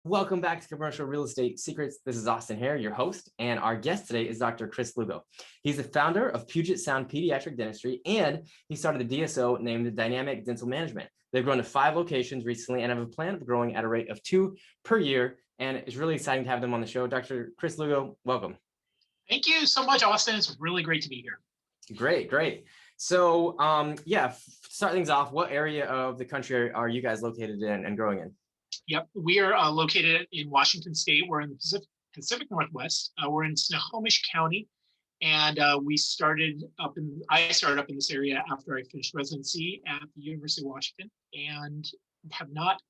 Welcome back to Commercial Real Estate Secrets. This is Austin here, your host, and our guest today is Dr. Chris Lugo. He's the founder of Puget Sound Pediatric Dentistry, and he started a DSO named Dynamic Dental Management. They've grown to 5 locations recently and have a plan of growing at a rate of 2 per year, and it's really exciting to have them on the show. Dr. Chris Lugo, welcome. Thank you so much, Austin. It's really great to be here. Great. So, start things off, what area of the country are you guys located in and growing in? Yep, we are located in Washington State. We're in the Pacific Northwest. We're in Snohomish County, and I started up in this area after I finished residency at the University of Washington, and have not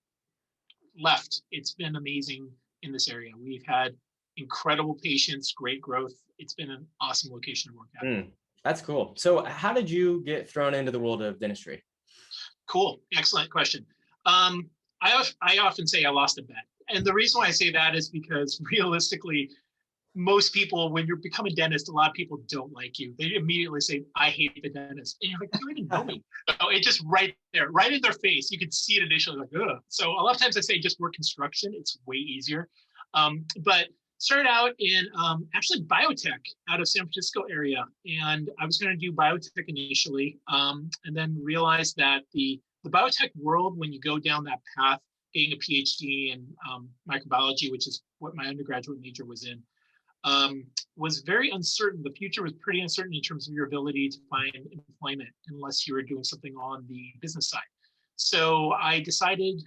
left. It's been amazing in this area. We've had incredible patients, great growth. It's been an awesome location to work at. That's cool. So how did you get thrown into the world of dentistry? Cool. Excellent question. I often say I lost a bet. And the reason why I say that is because realistically, most people, when you become a dentist, a lot of people don't like you. They immediately say, I hate the dentist. And you're like, you didn't know me. So it's just right there, right in their face. You can see it initially, like, ugh. So a lot of times I say just work construction. It's way easier. But started out in actually biotech out of San Francisco area. And I was going to do biotech initially, and then realized that the biotech world, when you go down that path, getting a PhD in microbiology, which is what my undergraduate major was in, was very uncertain. The future was pretty uncertain in terms of your ability to find employment unless you were doing something on the business side. So I decided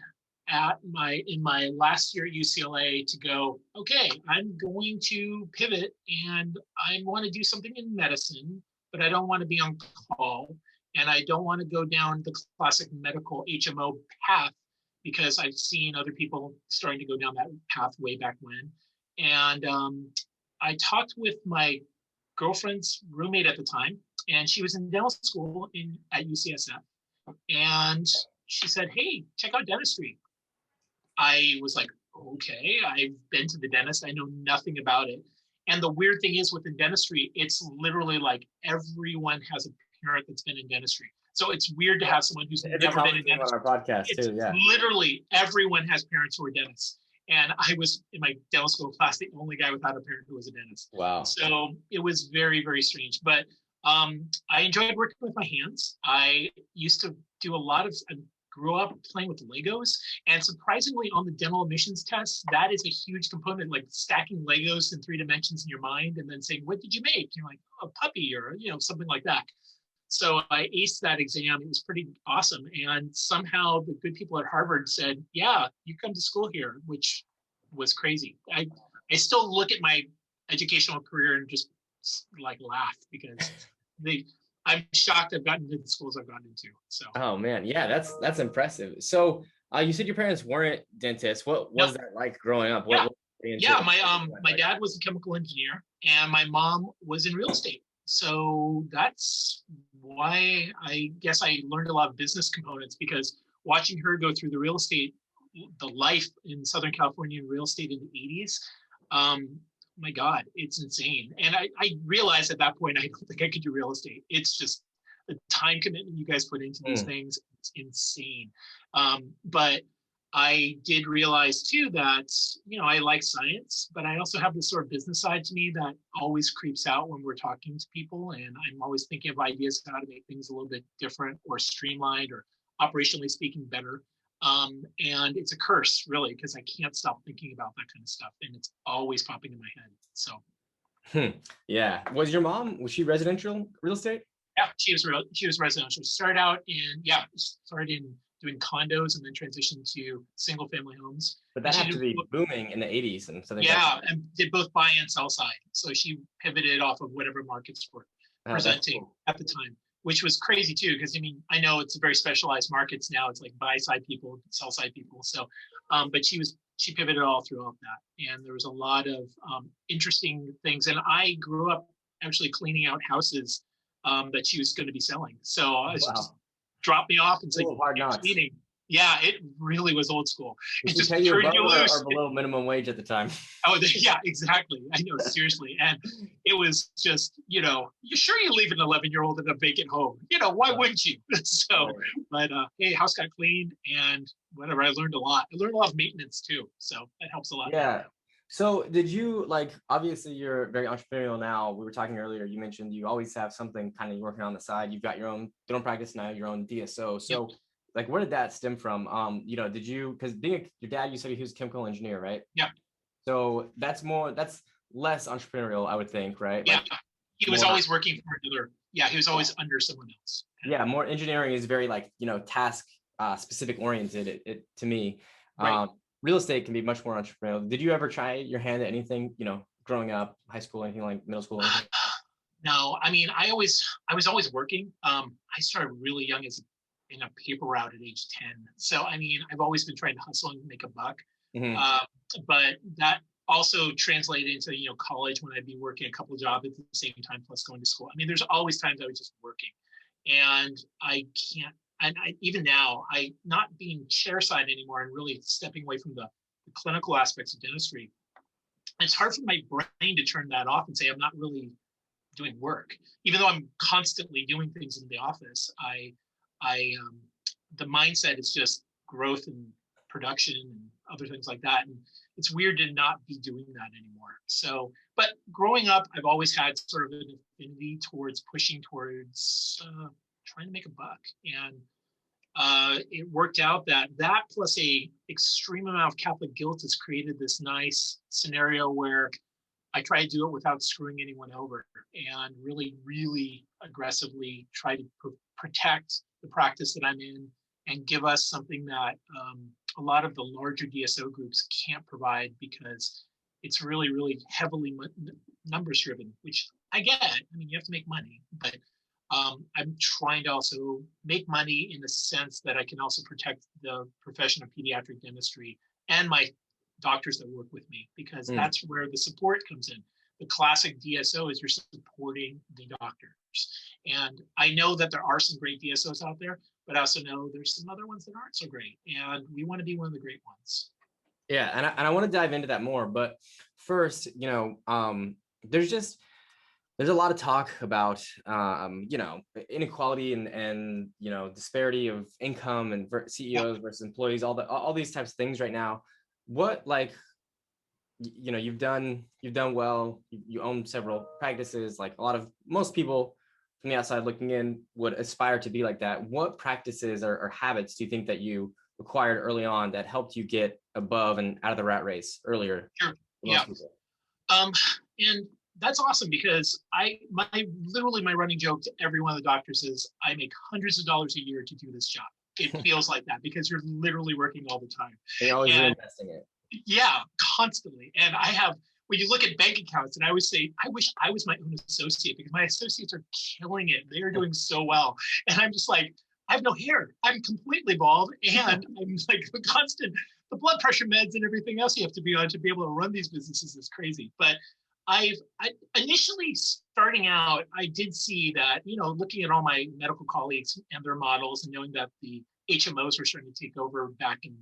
in my last year at UCLA to go, okay, I'm going to pivot and I want to do something in medicine, but I don't want to be on call. And I don't want to go down the classic medical HMO path because I've seen other people starting to go down that path way back when. And I talked with my girlfriend's roommate at the time, and she was in dental school at UCSF. And she said, hey, check out dentistry. I was like, okay, I've been to the dentist. I know nothing about it. And the weird thing is within dentistry, it's literally like everyone has a parent that's been in dentistry. So it's weird to have someone who's never been in dentistry. On our podcast too, yeah. Literally everyone has parents who are dentists. And I was in my dental school class, the only guy without a parent who was a dentist. Wow. So it was very, very strange. But I enjoyed working with my hands. I used to do I grew up playing with Legos, and surprisingly on the dental admissions test, that is a huge component, like stacking Legos in 3 dimensions in your mind and then saying, what did you make? You're like, oh, a puppy or, something like that. So I aced that exam. It was pretty awesome. And somehow the good people at Harvard said, yeah, you come to school here, which was crazy. I still look at my educational career and just like laugh because I'm shocked I've gotten into the schools I've gotten into. So. Oh man, yeah, that's impressive. So you said your parents weren't dentists. What was that like growing up? My dad was a chemical engineer, and my mom was in real estate. So that's why I guess I learned a lot of business components, because watching her go through the life in Southern California in real estate in the 80s, my God, it's insane. And I realized at that point, I don't think I could do real estate. It's just the time commitment you guys put into these things. It's insane. But I did realize too that, I like science, but I also have this sort of business side to me that always creeps out when we're talking to people. And I'm always thinking of ideas how to make things a little bit different or streamlined or operationally speaking better. And it's a curse really, because I can't stop thinking about that kind of stuff. And it's always popping in my head. So. Yeah. Was your mom, was she residential real estate? Yeah, she was residential. Started in doing condos and then transitioned to single family homes. But that had to be booming in the 80s and something. Yeah, and did both buy and sell side. So she pivoted off of whatever markets were presenting at the time, which was crazy too, because I know it's a very specialized markets now. It's like buy side people, sell side people. So, but she pivoted all throughout that, and there was a lot of interesting things. And I grew up actually cleaning out houses that she was going to be selling. So I was just dropped me off and said, hard knocks. Yeah, it really was old school. Did It she just pay you turned above you or loose. below minimum wage at the time? Oh, yeah, exactly. I know, seriously. And it was just, you sure you leave an 11-year-old in a vacant home? Why wouldn't you? So, Right. but hey, house got cleaned and whatever. I learned a lot. I learned a lot of maintenance too. So that helps a lot now. Yeah. So did you like, obviously you're very entrepreneurial now. We were talking earlier, you mentioned you always have something kind of working on the side. You've got your own dental practice now, your own DSO. Yep. So like, where did that stem from? Did you, because your dad, you said he was a chemical engineer, right? Yeah. So that's less entrepreneurial, I would think, right? Yeah. Like He was more, always working for another. Yeah. He was always under someone else. yeah, more engineering is very like, task specific oriented to me. Right. Real estate can be much more entrepreneurial. Did you ever try your hand at anything, growing up, high school, anything like middle school? Anything? No, I mean, I was always working. I started really young as in a paper route at age 10. So, I mean, I've always been trying to hustle and make a buck. Mhm. But that also translated into, college when I'd be working a couple of jobs at the same time, plus going to school. I mean, there's always times I was just working and I can't, and even now, not being chair side anymore and really stepping away from the clinical aspects of dentistry. It's hard for my brain to turn that off and say, I'm not really doing work, even though I'm constantly doing things in the office. The mindset is just growth and production and other things like that. And it's weird to not be doing that anymore. So, but growing up, I've always had sort of an affinity towards pushing towards trying to make a buck. And it worked out that plus a extreme amount of Catholic guilt has created this nice scenario where I try to do it without screwing anyone over and really, really aggressively try to protect the practice that I'm in and give us something that a lot of the larger DSO groups can't provide because it's really, really heavily numbers driven, which I get. I mean, you have to make money, but I'm trying to also make money in the sense that I can also protect the profession of pediatric dentistry and my doctors that work with me, because that's where the support comes in. The classic DSO is you're supporting the doctors. And I know that there are some great DSOs out there, but I also know there's some other ones that aren't so great. And we want to be one of the great ones. Yeah, and I want to dive into that more, but first, there's a lot of talk about inequality and disparity of income and CEOs versus employees, all these types of things right now. What, like, you've done well, you own several practices, like most people from the outside looking in would aspire to be like that. What practices or habits do you think that you acquired early on that helped you get above and out of the rat race earlier? Sure. Yeah. And that's awesome because literally my running joke to every one of the doctors is I make hundreds of dollars a year to do this job. It feels like that because you're literally working all the time. And you're always reinvesting it. Yeah, constantly. And when you look at bank accounts, and I always say, I wish I was my own associate because my associates are killing it. They're doing so well. And I'm just like, I have no hair. I'm completely bald. And I'm like the blood pressure meds and everything else you have to be on to be able to run these businesses is crazy. But I initially starting out, I did see that, looking at all my medical colleagues and their models and knowing that the HMOs were starting to take over back in,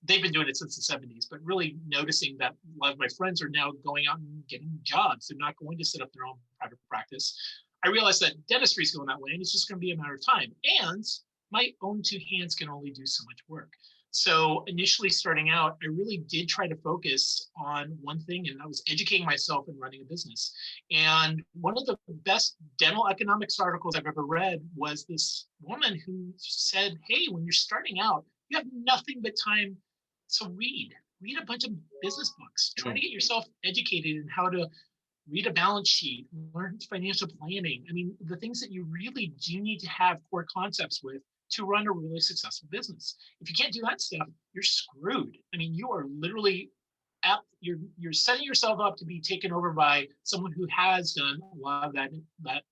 they've been doing it since the 70s, but really noticing that a lot of my friends are now going out and getting jobs. They're not going to set up their own private practice. I realized that dentistry is going that way and it's just going to be a matter of time. And my own two hands can only do so much work. So initially starting out, I really did try to focus on one thing, and that was educating myself and running a business. And one of the best dental economics articles I've ever read was this woman who said, hey, when you're starting out, you have nothing but time to read a bunch of business books, try to get yourself educated in how to read a balance sheet, learn financial planning. I mean, the things that you really do need to have core concepts with to run a really successful business. If you can't do that stuff, you're screwed. I mean, you are literally you're setting yourself up to be taken over by someone who has done a lot of that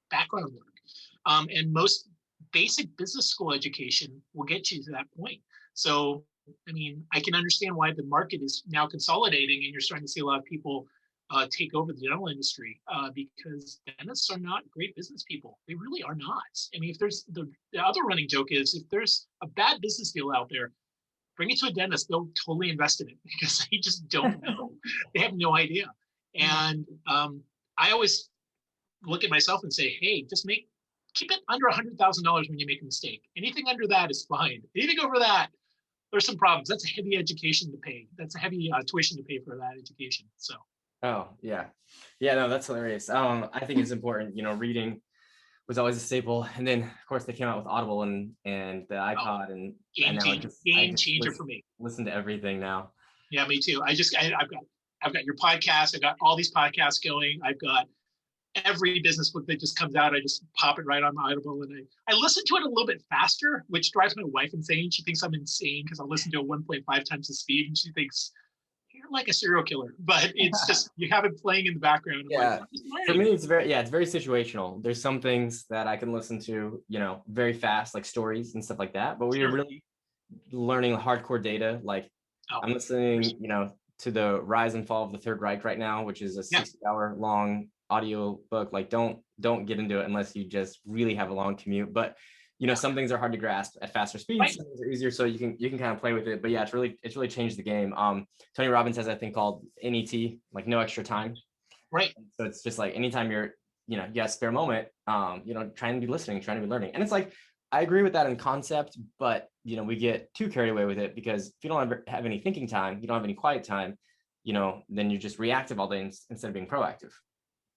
background work. And most basic business school education will get you to that point. So, I mean, I can understand why the market is now consolidating and you're starting to see a lot of people take over the dental industry because dentists are not great business people. They really are not. I mean, if there's the other running joke is if there's a bad business deal out there, bring it to a dentist, they'll totally invest in it because they just don't know. They have no idea. And I always look at myself and say, hey, keep it under $100,000 when you make a mistake. Anything under that is fine. Anything over that, there's some problems. That's a heavy education to pay. That's a heavy tuition to pay for that education. So. Oh yeah. Yeah, no, that's hilarious. I think it's important, reading was always a staple. And then of course they came out with Audible and the iPod and game now changer for me. Listen to everything now. Yeah, me too. I've got your podcast. I've got all these podcasts going. I've got every business book that just comes out. I just pop it right on my Audible and I listen to it a little bit faster, which drives my wife insane. She thinks I'm insane because I listen to it 1.5 times the speed and she thinks you're like a serial killer, but it's just, you have it playing in the background. Yeah. For me, it's very situational. There's some things that I can listen to, very fast, like stories and stuff like that. But when you're really learning hardcore data, like I'm listening, to the Rise and Fall of the Third Reich right now, which is a 60-hour long audio book. Like don't get into it unless you just really have a long commute. But some things are hard to grasp at faster speeds, some things are easier, so you can kind of play with it. But yeah, it's really changed the game. Tony Robbins has a thing called NET, like no extra time. Right. So it's just like anytime you're, you got a spare moment, trying to be listening, trying to be learning. And it's like, I agree with that in concept, but we get too carried away with it because if you don't have any thinking time, you don't have any quiet time, then you're just reactive all day instead of being proactive.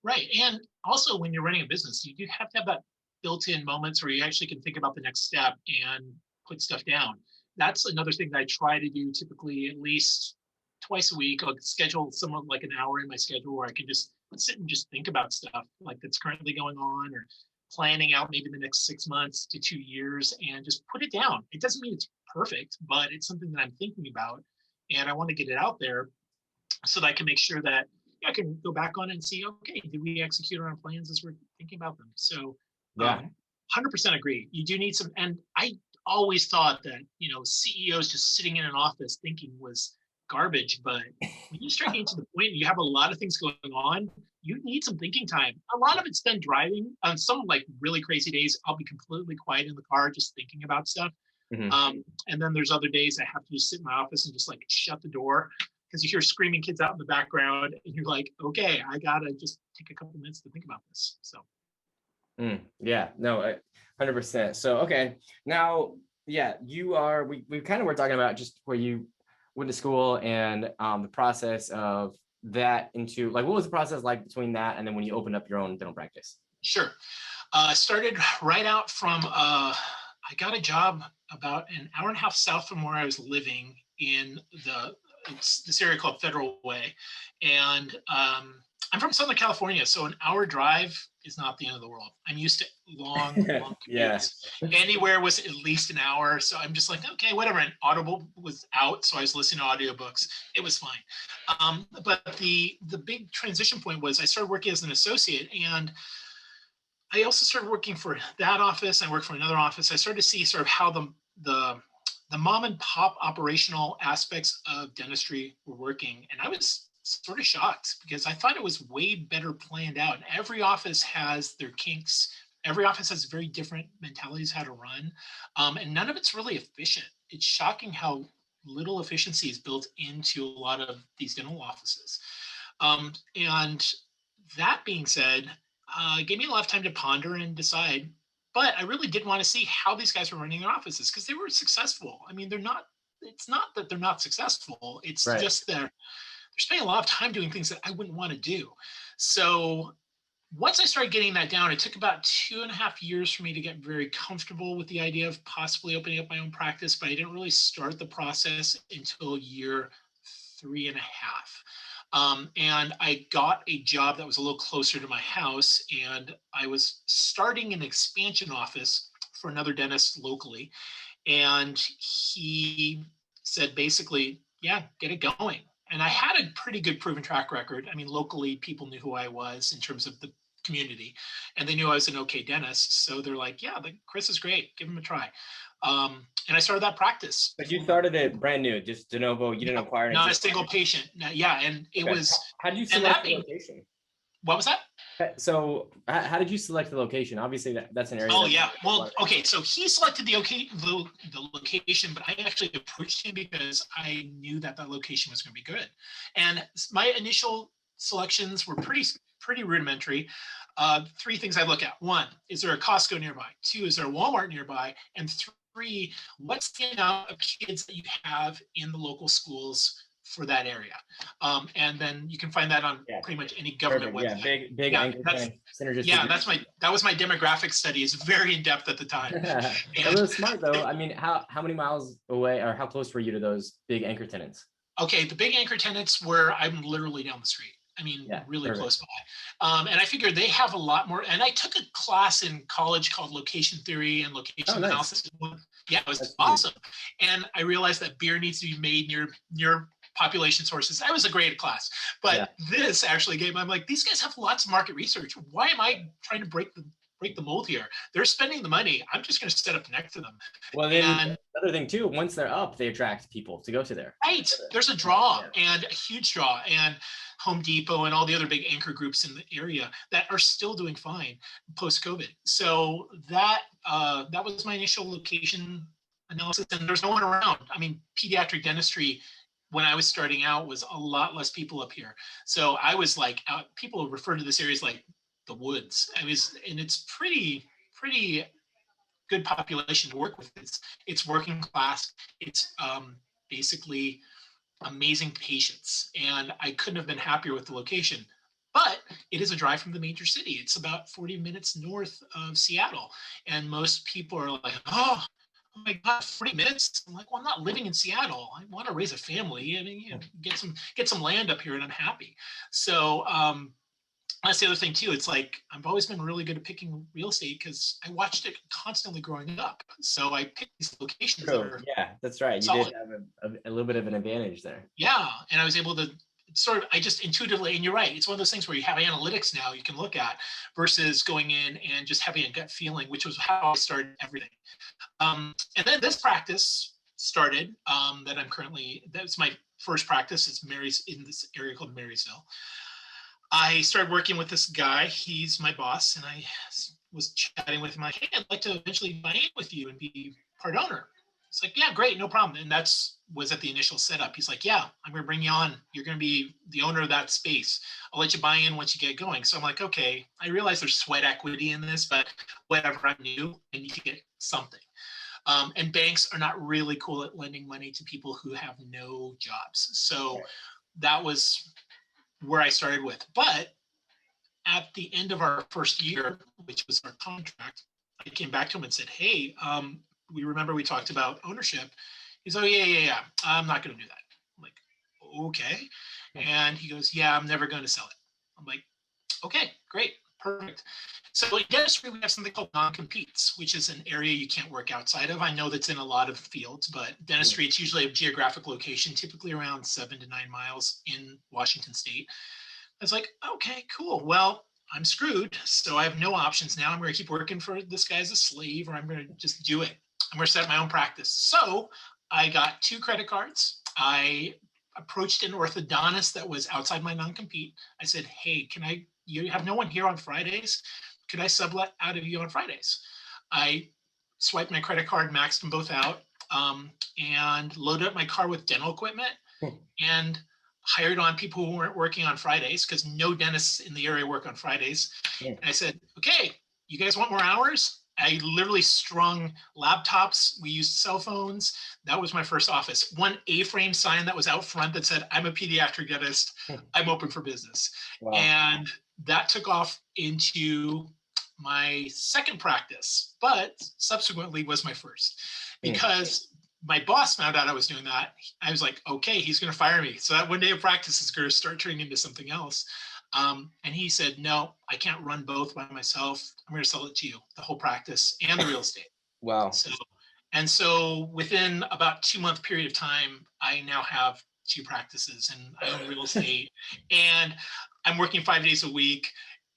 Right. And also when you're running a business, you do have to have that built-in moments where you actually can think about the next step and put stuff down. That's another thing that I try to do typically at least twice a week. I'll schedule someone like an hour in my schedule where I can just sit and just think about stuff like that's currently going on or planning out maybe the next 6 months to 2 years and just put it down. It doesn't mean it's perfect, but it's something that I'm thinking about and I want to get it out there so that I can make sure that I can go back on it and see, okay, did we execute on our plans as we're thinking about them? So 100% agree. You do need some, and I always thought that, CEOs just sitting in an office thinking was garbage, but when you start getting to the point and you have a lot of things going on, you need some thinking time. A lot of it's done driving. On some like really crazy days, I'll be completely quiet in the car just thinking about stuff. And then there's other days I have to just sit in my office and just like shut the door because you hear screaming kids out in the background and you're like, okay, I gotta just take a couple minutes to think about this. So. Yeah, no, 100%. So, okay. Now, yeah, we kind of were talking about just where you went to school and the process of that into like, what was the process like between that and then when you opened up your own dental practice? Sure. Started right out from, I got a job about an hour and a half south from where I was living in this area called Federal Way. And I'm from Southern California, so an hour drive is not the end of the world. I'm used to long commutes. Anywhere was at least an hour. So I'm just like, okay, whatever. And Audible was out, so I was listening to audiobooks. It was fine. But the big transition point was I started working as an associate, and I also started working for that office. I worked for another office. I started to see sort of how the mom and pop operational aspects of dentistry were working. And I was sort of shocked because I thought it was way better planned out. Every office has their kinks. Every office has very different mentalities how to run. And none of it's really efficient. It's shocking how little efficiency is built into a lot of these dental offices. And that being said, it gave me a lot of time to ponder and decide. But I really did want to see how these guys were running their offices because they were successful. I mean, it's not that they're not successful. It's just that they're spending a lot of time doing things that I wouldn't want to do. So once I started getting that down, it took about 2.5 years for me to get very comfortable with the idea of possibly opening up my own practice, but I didn't really start the process until year 3.5. And I got a job that was a little closer to my house, and I was starting an expansion office for another dentist locally. And he said, basically, yeah, get it going. And I had a pretty good proven track record. I mean, locally, people knew who I was in terms of the community, and they knew I was an okay dentist. So they're like, yeah, Chris is great. Give him a try. And I started that practice. But you started it brand new, just de novo. You didn't acquire not a single patient. Yeah, and it was. How did you select the location? What was that? So how did you select the location? Obviously, that's an area. Oh, yeah. Well, okay. So he selected the location, but I actually approached him because I knew that location was going to be good. And my initial selections were pretty rudimentary. Three things I look at. One, is there a Costco nearby? Two, is there a Walmart nearby? And three, what's the amount of kids that you have in the local schools for that area? And then you can find that on pretty much any government website. Yeah, big anchor synergistic. Yeah, that was my demographic study. It's very in depth at the time. It was smart though. I mean, how many miles away or how close were you to those big anchor tenants? Okay, the big anchor tenants were, I'm literally down the street. I mean, really close by. And I figured they have a lot more. And I took a class in college called location theory and location analysis. Yeah, it was awesome. And I realized that beer needs to be made near population sources. That was a great class. But this actually I'm like, these guys have lots of market research. Why am I trying to break the mold here? They're spending the money. I'm just going to set up next to them. Well, then another thing too, once they're up, they attract people to go to there. Right. There's a draw and a huge draw. And Home Depot and all the other big anchor groups in the area that are still doing fine post-COVID. So that was my initial location analysis. And there's no one around. I mean, pediatric dentistry, when I was starting out, was a lot less people up here. So I was like, people refer to this area as like the woods. And it's pretty good population to work with. It's working class. It's basically amazing patients. And I couldn't have been happier with the location. But it is a drive from the major city. It's about 40 minutes north of Seattle. And most people are like, oh my God, 40 minutes? I'm like, well, I'm not living in Seattle. I want to raise a family. I mean, get some land up here and I'm happy. So that's the other thing too. It's like, I've always been really good at picking real estate because I watched it constantly growing up. So I picked these locations. That's right. You did have a little bit of an advantage there. Yeah. And I was able to I just intuitively, and you're right, it's one of those things where you have analytics now you can look at versus going in and just having a gut feeling, which was how I started everything. And then this practice started that's my first practice. It's in this area called Marysville. I started working with this guy. He's my boss. And I was chatting with him like, hey, I'd like to eventually buy in with you and be part owner. It's like, yeah, great, no problem. And was at the initial setup. He's like, yeah, I'm going to bring you on. You're going to be the owner of that space. I'll let you buy in once you get going. So I'm like, okay, I realize there's sweat equity in this, but whatever, I'm new. I need to get something. And banks are not really cool at lending money to people who have no jobs. So that was where I started with. But at the end of our first year, which was our contract, I came back to him and said, hey, we remember we talked about ownership. He's like, yeah. I'm not going to do that. I'm like, okay. And he goes, yeah, I'm never going to sell it. I'm like, okay, great, perfect. So in dentistry, we have something called non-competes, which is an area you can't work outside of. I know that's in a lot of fields, but dentistry, it's usually a geographic location, typically around 7 to 9 miles in Washington State. I was like, okay, cool. Well, I'm screwed. So I have no options now. I'm going to keep working for this guy as a slave, or I'm going to just do it. I'm going to set my own practice. So I got 2 credit cards. I approached an orthodontist that was outside my non-compete. I said, hey, you have no one here on Fridays? Could I sublet out of you on Fridays? I swiped my credit card, maxed them both out, and loaded up my car with dental equipment and hired on people who weren't working on Fridays because no dentists in the area work on Fridays. And I said, okay, you guys want more hours? I literally strung laptops. We used cell phones. That was my first office. One A-frame sign that was out front that said, I'm a pediatric dentist. I'm open for business. Wow. And that took off into my second practice, but subsequently was my first because my boss found out I was doing that. I was like, okay, he's going to fire me. So that one day of practice is going to start turning into something else. And he said, no, I can't run both by myself. I'm going to sell it to you, the whole practice and the real estate. Wow. So within about 2-month period of time, I now have 2 practices and I own real estate and I'm working 5 days a week.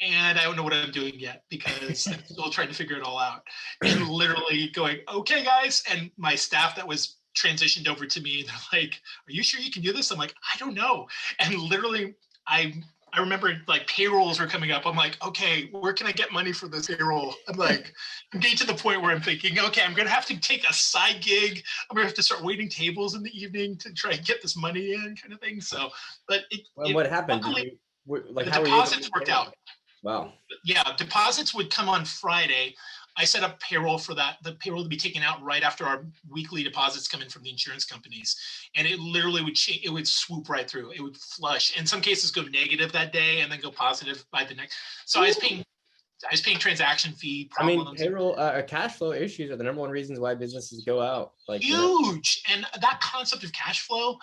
and I don't know what I'm doing yet because I'm still trying to figure it all out. And literally going, okay, guys. And my staff that was transitioned over to me, they're like, are you sure you can do this? I'm like, I don't know. And literally, I remember like payrolls were coming up. I'm like, okay, where can I get money for this payroll? I'm like, I'm getting to the point where I'm thinking, okay, I'm gonna have to take a side gig. I'm gonna have to start waiting tables in the evening to try and get this money in, kind of thing. So, but Well, what happened? luckily, Like, the how were you able to deposits do worked payroll? out. Wow. Yeah, deposits would come on Friday. I set up payroll for that, the payroll to be taken out right after our weekly deposits come in from the insurance companies. And it literally would change, it would swoop right through. It would flush. In some cases go negative that day and then go positive by the next. So I was paying transaction fee I mean, problems. payroll, cash flow issues are the number one reasons why businesses go out. Like, Huge. And that concept of cash flow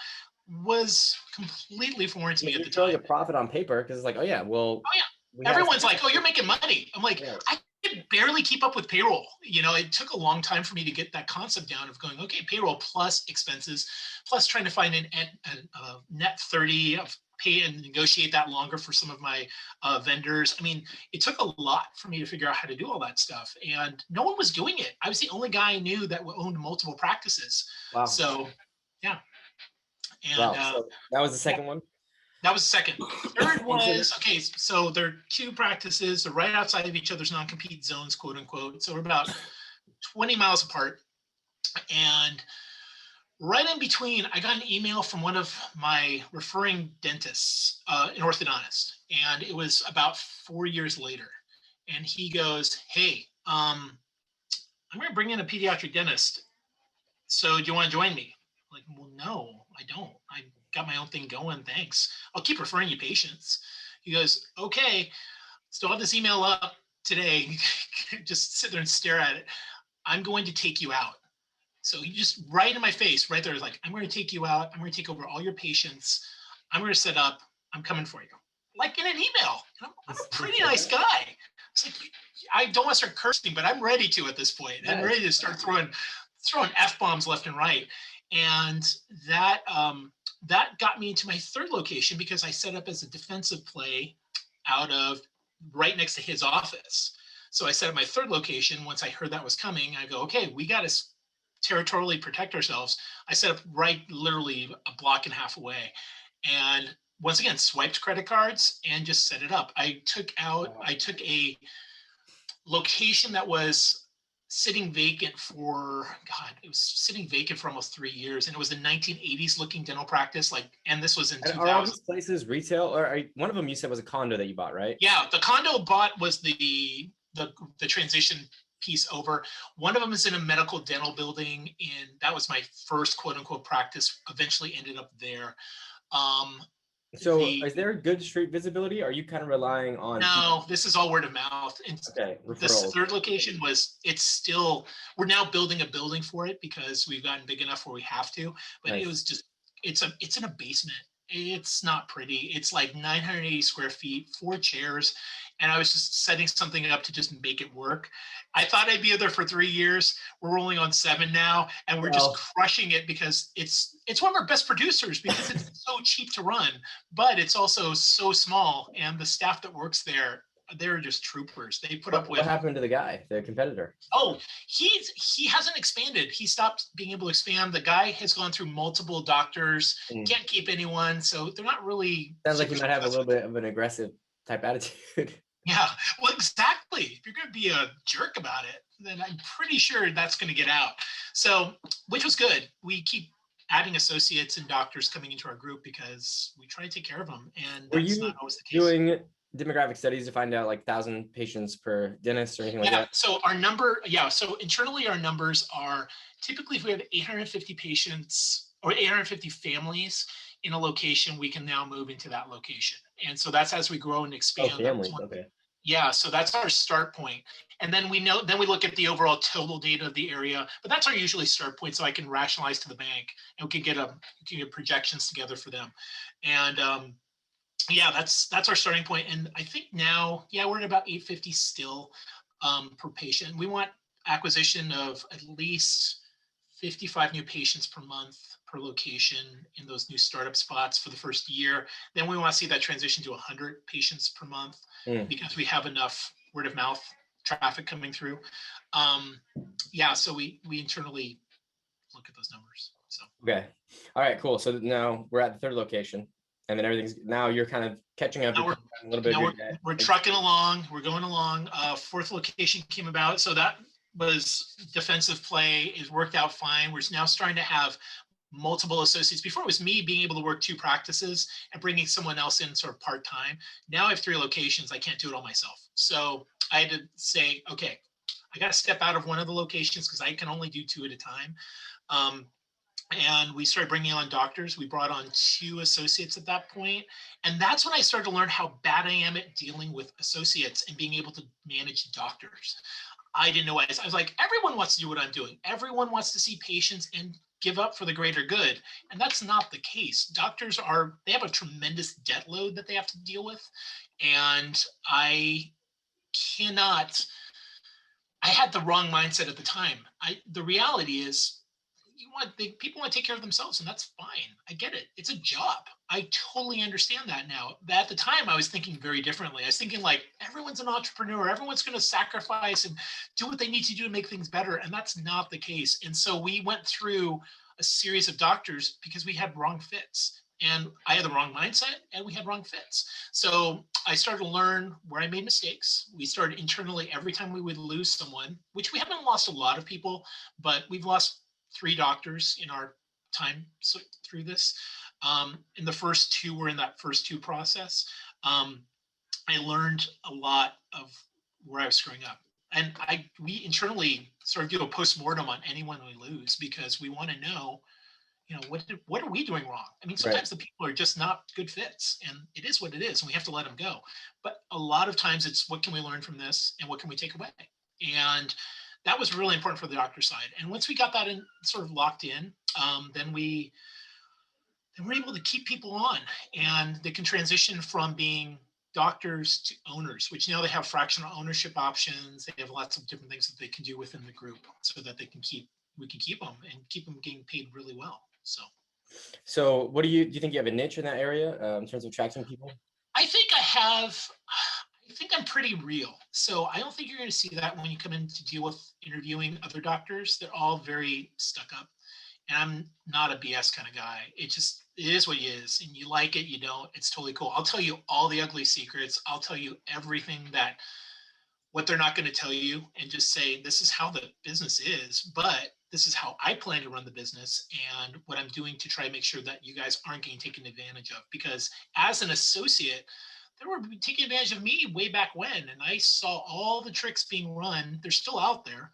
was completely foreign to me at you're the showing time. a profit on paper because it's like, oh yeah, well, Oh yeah. we had Everyone's like, oh, you're making money. I'm like, yeah. I could barely keep up with payroll. You know, it took a long time for me to get that concept down of going, okay, payroll plus expenses, plus trying to find a net 30 of pay and negotiate that longer for some of my vendors. I mean, it took a lot for me to figure out how to do all that stuff. And no one was doing it. I was the only guy I knew that owned multiple practices. Wow. So, yeah. And Wow. So that was the second one? that was the second. Third was, okay, so there are two practices. They're right outside of each other's non-compete zones, quote unquote. So we're about 20 miles apart. And right in between, I got an email from one of my referring dentists, an orthodontist. And it was about 4 years later. And he goes, hey, I'm going to bring in a pediatric dentist. So do you want to join me? I'm like, well, no, I don't. I got my own thing going. Thanks. I'll keep referring you patients. He goes, okay, still have this email up today. Just sit there and stare at it. I'm going to take you out. So he just right in my face, right there, is like, I'm going to take you out. I'm going to take over all your patients. I'm going to set up. I'm coming for you. Like in an email. I'm a pretty nice guy. It's like, I don't want to start cursing, but I'm ready to at this point. I'm ready to start throwing F-bombs left and right. And that that got me into my third location because I set up as a defensive play out of right next to his office. So I set up my third location. Once I heard that was coming, I go, okay, we got to territorially protect ourselves. I set up right literally a block and a half away. And once again, swiped credit cards and just set it up. I took a location that was sitting vacant for it was sitting vacant for almost 3 years, and it was the 1980s looking dental practice. And this was in 2000. Are all these places retail, or one of them you said was a condo that you bought, right? Yeah, the condo bought was the transition piece over. One of them is in a medical dental building, and that was my first quote unquote practice. Eventually ended up there. So is there good street visibility? Or are you kind of relying on? No, this is all word of mouth. And okay, this third location we're now building a building for it because we've gotten big enough where we have to. But nice. It was just it's in a basement. It's not pretty. It's like 980 square feet, 4 chairs. And I was just setting something up to just make it work. I thought I'd be there for 3 years. We're rolling on 7 now, and we're just crushing it because it's one of our best producers because it's so cheap to run, but it's also so small. And the staff that works there, they're just troopers. They put up with. What happened to the guy, the competitor? Oh, he hasn't expanded. He stopped being able to expand. The guy has gone through multiple doctors, can't keep anyone. So they're not really. Sounds like you might have a little bit of an aggressive type attitude. Yeah, well, exactly. If you're going to be a jerk about it, then I'm pretty sure that's going to get out. So, which was good. We keep adding associates and doctors coming into our group because we try to take care of them. And that's not always the case. Doing demographic studies to find out like 1,000 patients per dentist or anything like that? So so internally our numbers are typically if we have 850 patients or 850 families in a location, we can now move into that location. And so that's as we grow and expand. Oh, families, okay. Yeah, so that's our start point. And then we look at the overall total data of the area, but that's our usually start point. So I can rationalize to the bank and we can get projections together for them. And that's our starting point. And I think now, we're at about 850 still per patient. We want acquisition of at least 55 new patients per month per location in those new startup spots for the first year. Then we want to see that transition to 100 patients per month because we have enough word of mouth traffic coming through. Yeah, so we internally look at those numbers. So Okay. All right, cool. So now we're at the third location, and then now you're kind of catching up. now You're a little bit of now your debt. we're trucking along. We're going along. Fourth location came about, so that was defensive play. It worked out fine. We're now starting to have multiple associates. Before it was me being able to work 2 practices and bringing someone else in sort of part-time. Now I have 3 locations. I can't do it all myself. So I had to say, okay, I got to step out of one of the locations because I can only do 2 at a time. And we started bringing on doctors. We brought on 2 associates at that point. And that's when I started to learn how bad I am at dealing with associates and being able to manage doctors. I didn't know what I was like, everyone wants to do what I'm doing. Everyone wants to see patients and give up for the greater good. And that's not the case. Doctors they have a tremendous debt load that they have to deal with. And I had the wrong mindset at the time. The reality is people want to take care of themselves, and that's fine. I get it. It's a job. I totally understand that now. But at the time, I was thinking very differently. I was thinking like, everyone's an entrepreneur. Everyone's going to sacrifice and do what they need to do to make things better. And that's not the case. And so we went through a series of doctors because we had wrong fits. And I had the wrong mindset and we had wrong fits. So I started to learn where I made mistakes. We started internally every time we would lose someone, which we haven't lost a lot of people, but we've lost 3 doctors in our time through this. And the first 2 were in that first 2 process. I learned a lot of where I was screwing up. And we internally sort of do a postmortem on anyone we lose because we want to know, what are we doing wrong? I mean, sometimes the people are just not good fits, and it is what it is, and we have to let them go. But a lot of times it's, what can we learn from this and what can we take away? And that was really important for the doctor side. And once we got that in sort of locked in, then we're able to keep people on, and they can transition from being doctors to owners, which now they have fractional ownership options. They have lots of different things that they can do within the group so that we can keep them and keep them getting paid really well. So what do you think you have a niche in that area in terms of attracting people? I think I'm pretty real. So I don't think you're going to see that when you come in to deal with interviewing other doctors. They're all very stuck up. And I'm not a BS kind of guy. It is what it is. And you like it, you don't, it's totally cool. I'll tell you all the ugly secrets. I'll tell you everything what they're not going to tell you, and just say, this is how the business is, but this is how I plan to run the business and what I'm doing to try to make sure that you guys aren't getting taken advantage of. Because as an associate, they were taking advantage of me way back when, and I saw all the tricks being run. They're still out there.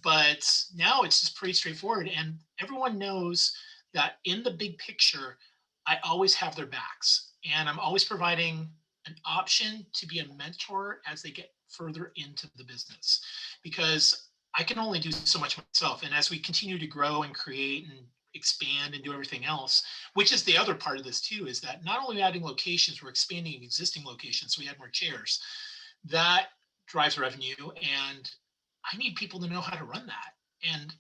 But now it's just pretty straightforward, and everyone knows that in the big picture, I always have their backs, and I'm always providing an option to be a mentor as they get further into the business, because I can only do so much myself. And as we continue to grow and create and expand and do everything else, which is the other part of this too, is that not only adding locations, we're expanding existing locations. So we add more chairs. That drives revenue, and I need people to know how to run that. And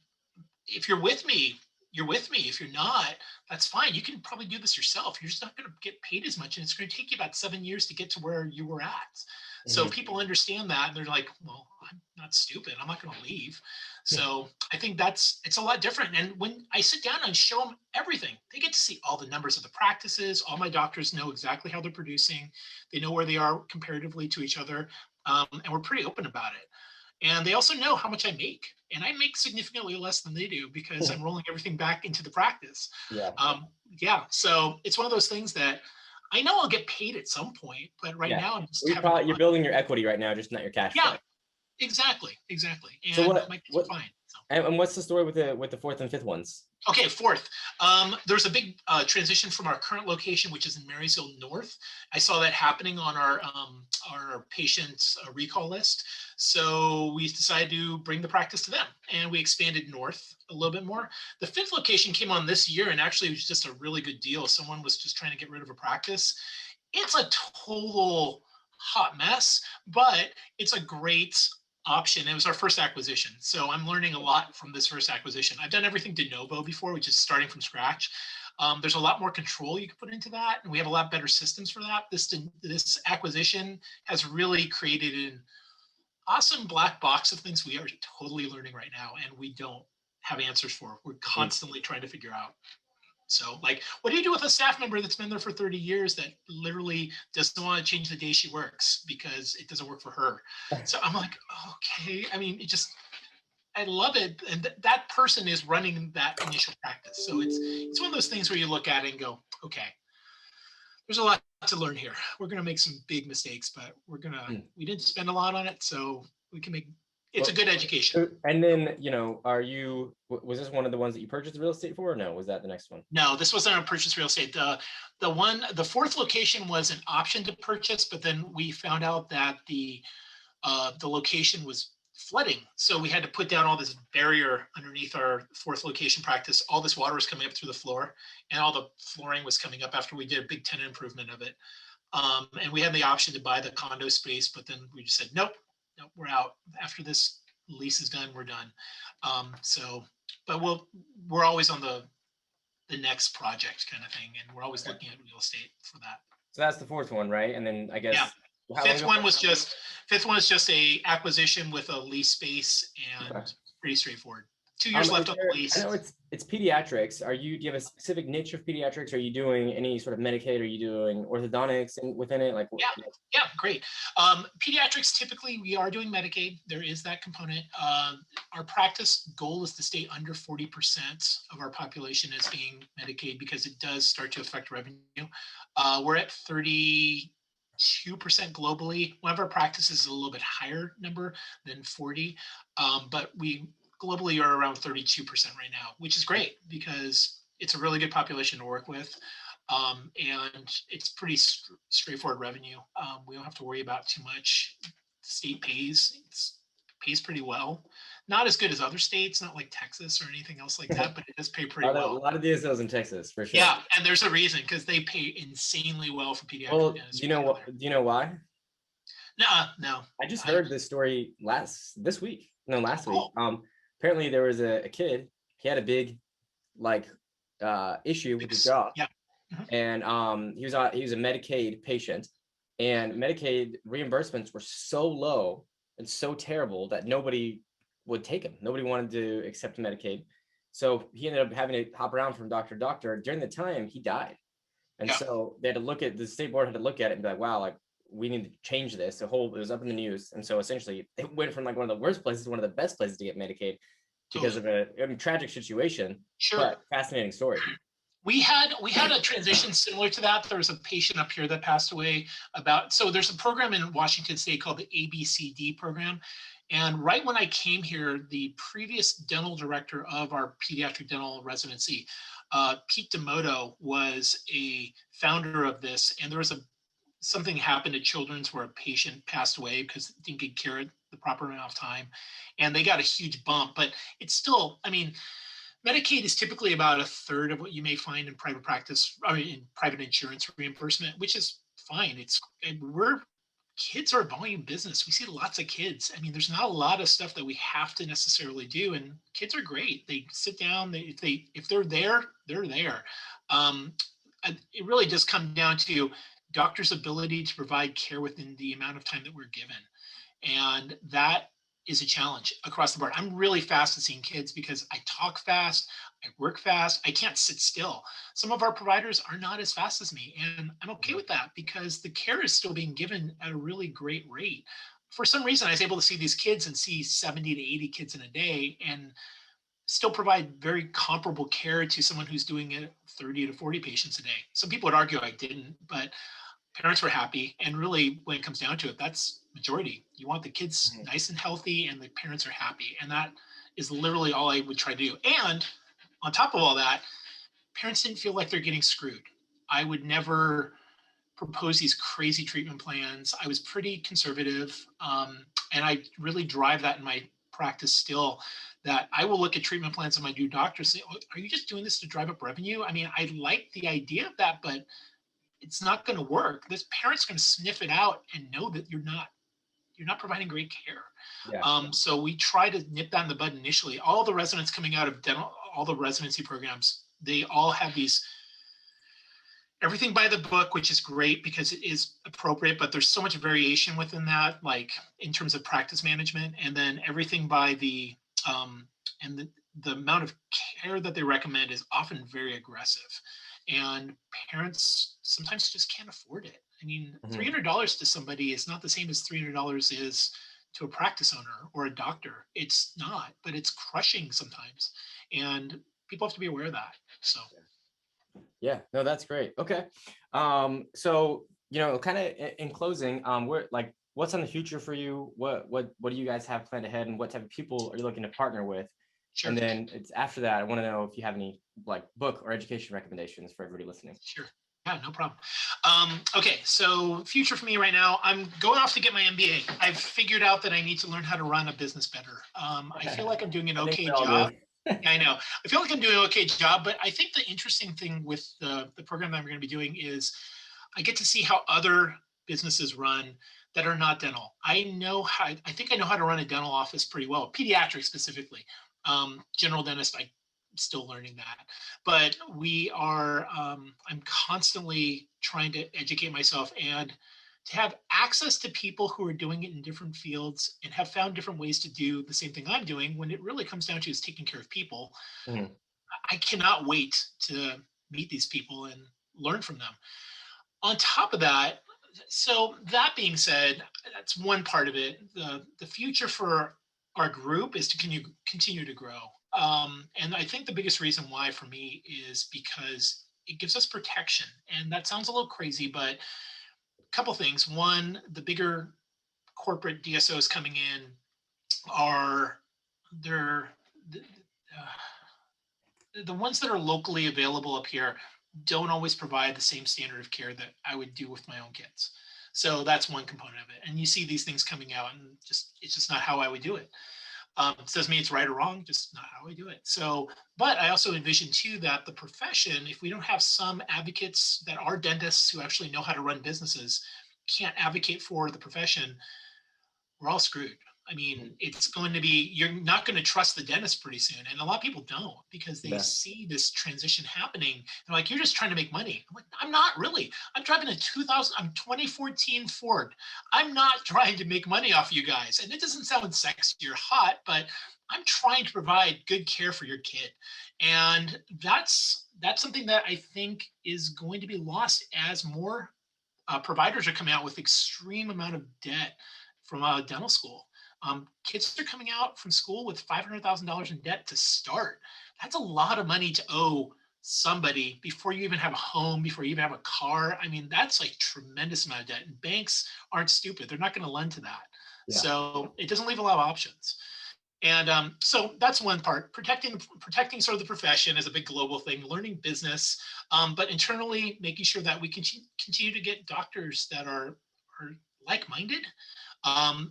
if you're with me, you're with me. If you're not, that's fine. You can probably do this yourself. You're just not going to get paid as much. And it's going to take you about 7 years to get to where you were at. Mm-hmm. So people understand that, and they're like, well, I'm not stupid. I'm not going to leave. So I think it's a lot different. And when I sit down and show them everything, they get to see all the numbers of the practices. All my doctors know exactly how they're producing. They know where they are comparatively to each other. And we're pretty open about it. And they also know how much I make. And I make significantly less than they do because I'm rolling everything back into the practice. Yeah. So it's one of those things that I know I'll get paid at some point, but right now I'm just you're building your equity right now, just not your cash flow. Exactly. And so my kids are fine. So. And what's the story with the 4th and 5th ones? Okay, 4th. There's a big transition from our current location, which is in Marysville North. I saw that happening on our patients recall list. So we decided to bring the practice to them, and we expanded north a little bit more. The 5th location came on this year, and actually it was just a really good deal. Someone was just trying to get rid of a practice. It's a total hot mess, but it's a great option. It was our first acquisition. So I'm learning a lot from this first acquisition. I've done everything de novo before, which is starting from scratch. There's a lot more control you can put into that, and we have a lot better systems for that. This acquisition has really created an awesome black box of things we are totally learning right now, and we don't have answers for. We're constantly trying to figure out. So, like, what do you do with a staff member that's been there for 30 years that literally doesn't want to change the day she works because it doesn't work for her? So I'm like, okay. I mean, I love it. And that person is running that initial practice. So it's one of those things where you look at it and go, okay, there's a lot to learn here. We're going to make some big mistakes, but we didn't spend a lot on it. So we can make, it's a good education. And then, was this one of the ones that you purchased the real estate for, or no? Was that the next one? No, this wasn't a purchase real estate. The fourth location was an option to purchase, but then we found out that the location was flooding. So we had to put down all this barrier underneath our fourth location practice. All this water was coming up through the floor, and all the flooring was coming up after we did a big tenant improvement of it. And we had the option to buy the condo space, but then we just said, nope, we're out. After this lease is done, we're done. But we're always on the next project kind of thing, and we're always looking at real estate for that. So that's the fourth one, right? And then I guess fifth one was just a acquisition with a lease space, and pretty straightforward. 2 years left on the lease. I know it's pediatrics. Do you have a specific niche of pediatrics? Are you doing any sort of Medicaid? Are you doing orthodontics within it? Yeah, great. Pediatrics, typically we are doing Medicaid. There is that component. Our practice goal is to stay under 40% of our population as being Medicaid, because it does start to affect revenue. We're at 32% globally. One of our practices is a little bit higher number than 40, but we globally are around 32% right now, which is great because it's a really good population to work with. And it's pretty straightforward revenue. We don't have to worry about too much. The state pays pretty well. Not as good as other states, not like Texas or anything else like that, but it does pay pretty well. A lot of DSOs in Texas, for sure. Yeah, and there's a reason, because they pay insanely well for pediatric dentists. Do you know why? No. I just heard this story last week. Apparently there was a kid. He had a big issue with his jaw. Yeah. And he was a Medicaid patient, and Medicaid reimbursements were so low and so terrible that nobody would take him. Nobody wanted to accept Medicaid. So he ended up having to hop around from doctor to doctor. During the time, he died. And so they had to the state board had to look at it and be like, wow, we need to change this. It was up in the news. And so essentially it went from one of the worst places to one of the best places to get Medicaid because of a tragic situation. Sure. But fascinating story. We had a transition similar to that. There was a patient up here that passed away so there's a program in Washington State called the ABCD program. And right when I came here, the previous dental director of our pediatric dental residency, Pete Demoto, was a founder of this. And there was something happened at Children's where a patient passed away because it didn't get care the proper amount of time. And they got a huge bump, but it's still, Medicaid is typically about a third of what you may find in private practice, in private insurance reimbursement, which is fine. Kids are a volume business. We see lots of kids. There's not a lot of stuff that we have to necessarily do, and kids are great. They sit down. If they're there, they're there. It really does come down to doctors' ability to provide care within the amount of time that we're given, and that is a challenge across the board. I'm really fast at seeing kids because I talk fast, I work fast, I can't sit still. Some of our providers are not as fast as me, and I'm okay with that because the care is still being given at a really great rate. For some reason, I was able to see these kids and see 70 to 80 kids in a day and still provide very comparable care to someone who's doing it 30 to 40 patients a day. Some people would argue I didn't, but parents were happy. And really, when it comes down to it, that's majority. You want the kids nice and healthy, and the parents are happy. And that is literally all I would try to do. And on top of all that, parents didn't feel like they're getting screwed. I would never propose these crazy treatment plans. I was pretty conservative. And I really drive that in my practice still, that I will look at treatment plans of my new doctors and say, are you just doing this to drive up revenue? I like the idea of that, but it's not going to work. This parent's going to sniff it out and know that you're not providing great care. Yeah. So we try to nip that in the bud initially. All the residents coming out of dental, all the residency programs, they all have these everything by the book, which is great because it is appropriate, but there's so much variation within that, like in terms of practice management, and then everything by the and the amount of care that they recommend is often very aggressive, and parents sometimes just can't afford it. I mean, $300 to somebody is not the same as $300 is to a practice owner or a doctor. It's not, but it's crushing sometimes, and people have to be aware of that. So. Yeah, no, that's great. Okay. So, kind of in closing, we're like, what's on the future for you? What do you guys have planned ahead, and what type of people are you looking to partner with? Sure. And then it's after that, I want to know if you have any like book or education recommendations for everybody listening. Sure. Yeah, no problem. Okay, so future for me right now, I'm going off to get my MBA. I've figured out that I need to learn how to run a business better. I feel like I'm doing an okay job. I know. I feel like I'm doing an okay job, but I think the interesting thing with the program that I'm going to be doing is I get to see how other businesses run that are not dental. I think I know how to run a dental office pretty well, pediatrics specifically. General dentist, I'm still learning that. But I'm constantly trying to educate myself and to have access to people who are doing it in different fields and have found different ways to do the same thing I'm doing when it really comes down to is taking care of people. I cannot wait to meet these people and learn from them. On top of that, so that being said, that's one part of it. The future for our group is to continue to grow. And I think the biggest reason why for me is because it gives us protection. And that sounds a little crazy, but a couple things. One, the bigger corporate DSOs coming in are they're the ones that are locally available up here don't always provide the same standard of care that I would do with my own kids. So that's one component of it. And you see these things coming out and it's just not how I would do it. It doesn't mean it's right or wrong, just not how I do it. So, but I also envision too that the profession, if we don't have some advocates that are dentists who actually know how to run businesses, can't advocate for the profession, we're all screwed. I mean, it's going to be, you're not going to trust the dentist pretty soon. And a lot of people don't because they see this transition happening. They're like, you're just trying to make money. I'm like, I'm not really. I'm driving a 2014 Ford. I'm not trying to make money off you guys. And it doesn't sound sexy or hot, but I'm trying to provide good care for your kid. And that's something that I think is going to be lost as more providers are coming out with extreme amount of debt from dental school. Kids are coming out from school with $500,000 in debt to start. That's a lot of money to owe somebody before you even have a home, before you even have a car. I mean, that's like tremendous amount of debt. And banks aren't stupid. They're not going to lend to that. Yeah. So it doesn't leave a lot of options. And so that's one part. Protecting sort of the profession is a big global thing, learning business, but internally making sure that we continue to get doctors that are like-minded,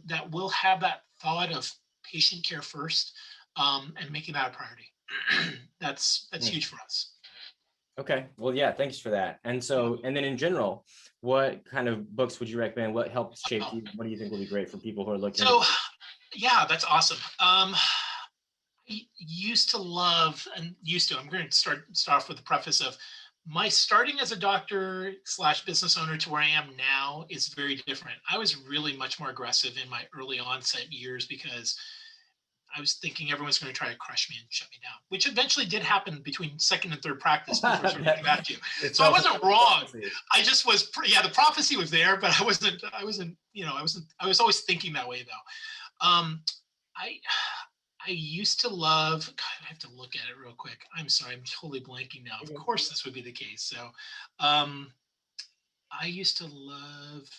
that will have that thought of patient care first, and making that a priority. That's huge for us. Okay. Well, yeah, thanks for that. And so, and then in general, what kind of books would you recommend? What helped shape you? What do you think will be great for people who are looking? So, yeah, that's awesome. I used to love I'm going to start off with the preface of my starting as a doctor / business owner to where I am now is very different. I was really much more aggressive in my early onset years because I was thinking everyone's going to try to crush me and shut me down, which eventually did happen between second and third practice before I started back to you. So I wasn't wrong. I just was, the prophecy was there, but I was always thinking that way though. I used to love, God, I have to look at it real quick. I'm sorry, I'm totally blanking now. Of course this would be the case. So I used to love,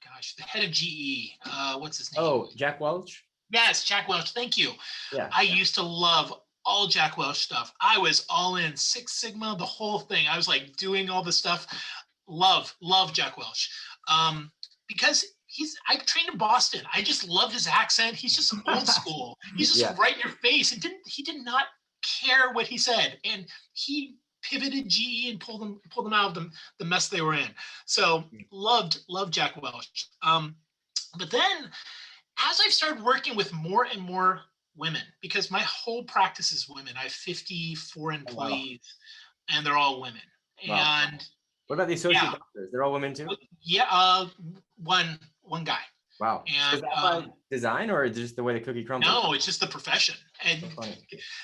gosh, the head of GE. What's his name? Oh, Jack Welch? Yes, Jack Welch. Thank you. Yeah. I used to love all Jack Welch stuff. I was all in Six Sigma, the whole thing. I was like doing all the stuff. Love Jack Welch. Because I trained in Boston. I just loved his accent. He's just old school. He's just right in your face. And he did not care what he said. And he pivoted GE and pulled them out of the mess they were in. So loved Jack Welch. But then as I've started working with more and more women, because my whole practice is women. I have 54 Oh, wow. employees, and they're all women. Wow. And What about the associate yeah, doctors? They're all women too? yeah, one guy. Wow. So is And that by design or just the way the cookie crumbles? no, it's just the profession. And So funny.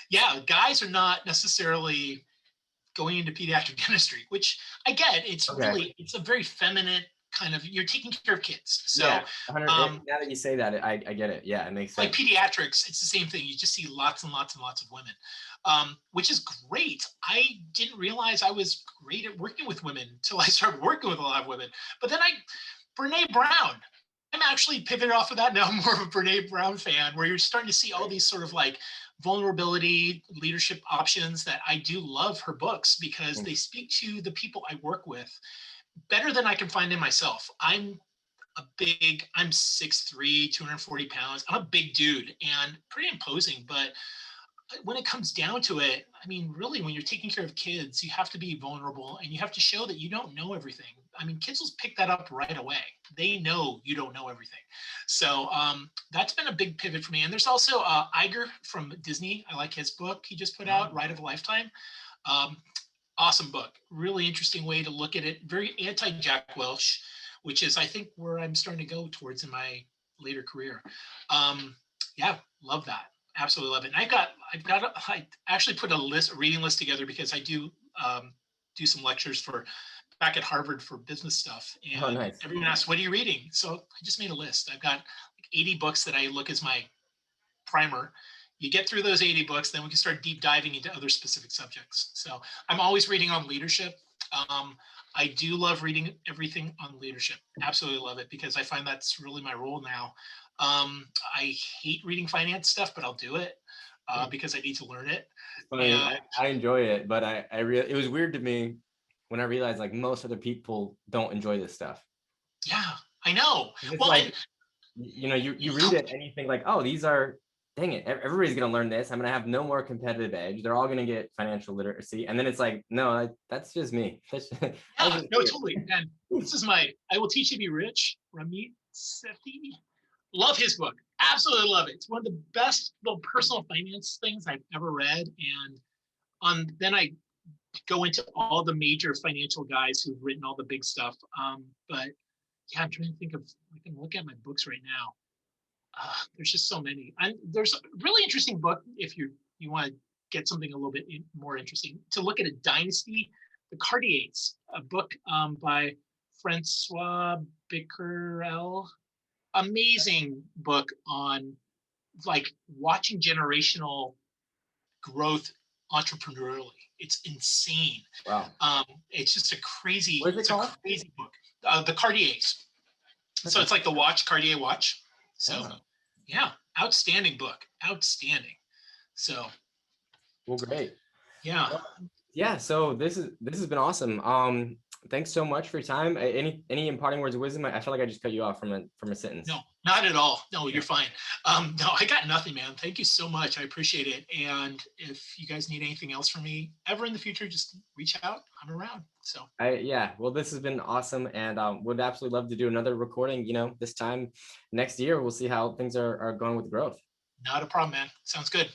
yeah, guys are not necessarily going into pediatric dentistry, which I get. Okay. It's a very feminine kind of, you're taking care of kids. So Yeah. 100, now that you say that, I get it. Yeah, it makes like sense. pediatrics, it's the same thing. You just see lots and lots and lots of women, which is great. I didn't realize I was great at working with women until I started working with a lot of women. But then Brene Brown, I'm actually pivoted off of that now. I'm more of a Brene Brown fan, where you're starting to see all these sort of like vulnerability leadership options that I do love her books because they speak to the people I work with better than I can find in myself. I'm 6'3", 240 pounds. I'm a big dude and pretty imposing, but when it comes down to it, I mean, really, when you're taking care of kids, you have to be vulnerable and you have to show that you don't know everything. I mean, kids will pick that up right away. They know you don't know everything. So that's been a big pivot for me. And there's also Iger from Disney. I like his book he just put out, Ride of a Lifetime. Um, awesome book. Really interesting way to look at it. Very anti-Jack Welch, which is, I think, where I'm starting to go towards in my later career. Yeah, love that. Absolutely love it. And I actually put a reading list together because I do some lectures for back at Harvard for business stuff. Oh, And nice. everyone asks, what are you reading? So I just made a list. I've got like 80 books that I look as my primer. You get through those 80 books, then we can start deep diving into other specific subjects. So I'm always reading on leadership. I do love reading everything on leadership. Absolutely love it because I find that's really my role now. I hate reading finance stuff, but I'll do it because I need to learn it. It's funny. And I enjoy it, but it was weird to me when I realized like most other people don't enjoy this stuff. yeah, I know. It's Well, like, you read it and you think like, oh, dang it, everybody's going to learn this. I'm going to have no more competitive edge. They're all going to get financial literacy. And then it's like, no, that's just me. yeah, no, totally. And this is I Will Teach You to Be Rich, Ramit Sethi. Love his book. Absolutely love it. It's one of the best little personal finance things I've ever read. And then I go into all the major financial guys who've written all the big stuff. But yeah, I'm trying to think of, I can look at my books right now. There's just so many. There's a really interesting book if you want to get something a little bit more interesting to look at a dynasty, the Cartiers, a book by Francois Becquerel. Amazing book on like watching generational growth entrepreneurially. It's insane. Wow. It's just What is it it's a called? crazy book. The Cartiers. So it's like the watch, Cartier watch. So Oh, yeah, outstanding book. Outstanding. So well, great. yeah. Well, yeah. So this has been awesome. Thanks so much for your time. Any imparting words of wisdom? I feel like I just cut you off from a sentence. No, not at all. No, you're fine. No, I got nothing, man. Thank you so much. I appreciate it. And if you guys need anything else from me ever in the future, just reach out. I'm around. So Yeah. Well, this has been awesome, and would absolutely love to do another recording. This time next year, we'll see how things are going with growth. not a problem, man. Sounds good.